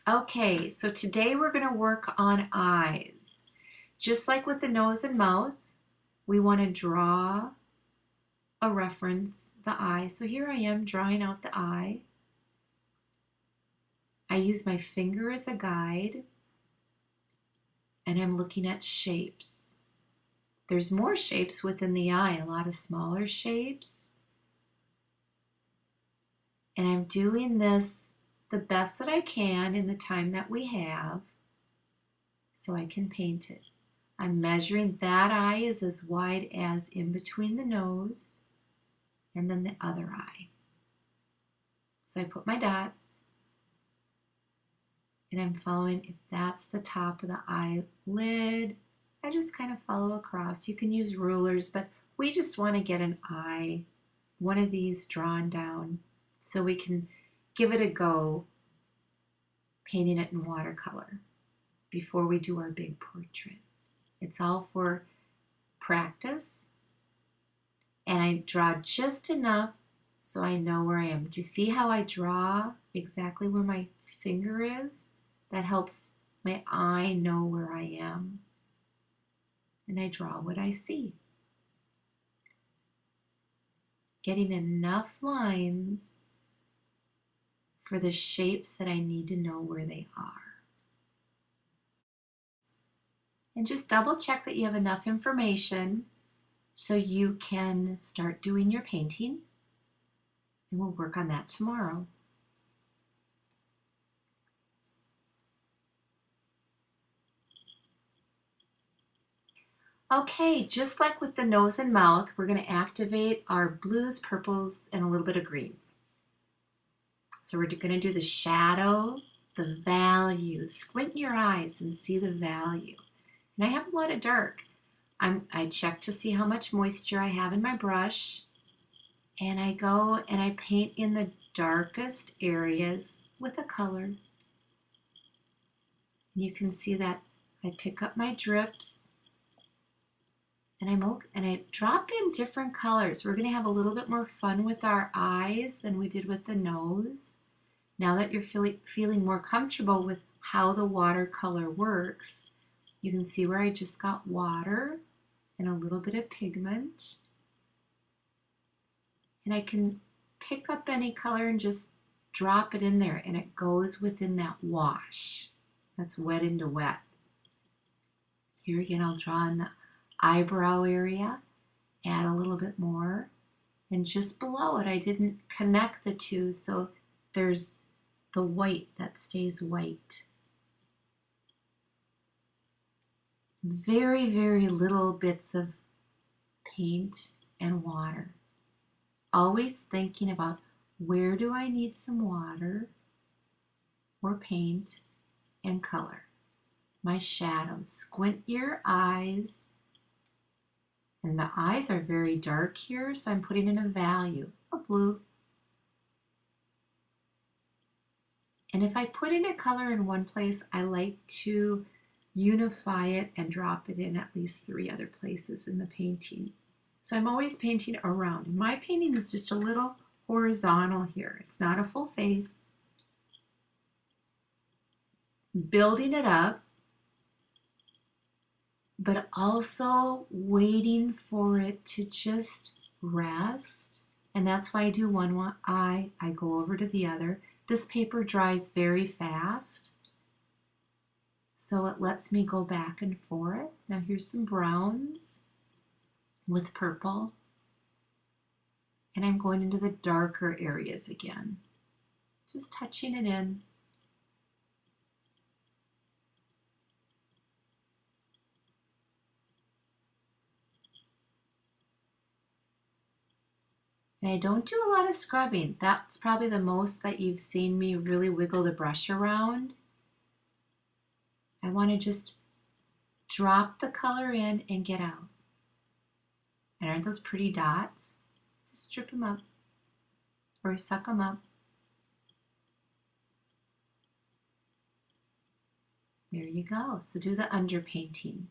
Okay, so today we're going to work on eyes. Just like with the nose and mouth, we want to draw a reference, the eye. So here I am drawing out the eye. I use my finger as a guide, and I'm looking at shapes. There's more shapes within the eye, a lot of smaller shapes. And I'm doing this the best that I can in the time that we have so I can paint it. I'm measuring that eye is as wide as in between the nose and then the other eye. So I put my dots and I'm following. If that's the top of the eyelid, I just kind of follow across. You can use rulers, but we just want to get an eye, one of these drawn down so we can give it a go painting it in watercolor before we do our big portrait. It's all for practice, and I draw just enough so I know where I am. Do you see how I draw exactly where my finger is? That helps my eye know where I am. And I draw what I see. Getting enough lines for the shapes that I need to know where they are. And just double check that you have enough information so you can start doing your painting. And we'll work on that tomorrow. Okay, just like with the nose and mouth, we're going to activate our blues, purples, and a little bit of green. So we're going to do the shadow, the value. Squint your eyes and see the value. And I have a lot of dark. I check to see how much moisture I have in my brush. And I go and I paint in the darkest areas with a color. You can see that I pick up my drips and I drop in different colors. We're going to have a little bit more fun with our eyes than we did with the nose. Now that you're feeling more comfortable with how the watercolor works, you can see where I just got water and a little bit of pigment. And I can pick up any color and just drop it in there, and it goes within that wash. That's wet into wet. Here again, I'll draw in the eyebrow area, add a little bit more, and just below it, I didn't connect the two, so there's the white that stays white. Very, very little bits of paint and water. Always thinking about where do I need some water or paint and color. My shadows. Squint your eyes. And the eyes are very dark here, so I'm putting in a value of blue. And if I put in a color in one place, I like to unify it and drop it in at least 3 other places in the painting. So I'm always painting around. And my painting is just a little horizontal here. It's not a full face. Building it up, but also waiting for it to just rest. And that's why I do one eye, I go over to the other. This paper dries very fast, so it lets me go back and forth. Now here's some browns with purple, and I'm going into the darker areas again, just touching it in. And I don't do a lot of scrubbing. That's probably the most that you've seen me really wiggle the brush around. I want to just drop the color in and get out. And aren't those pretty dots? Just strip them up or suck them up. There you go. So do the underpainting.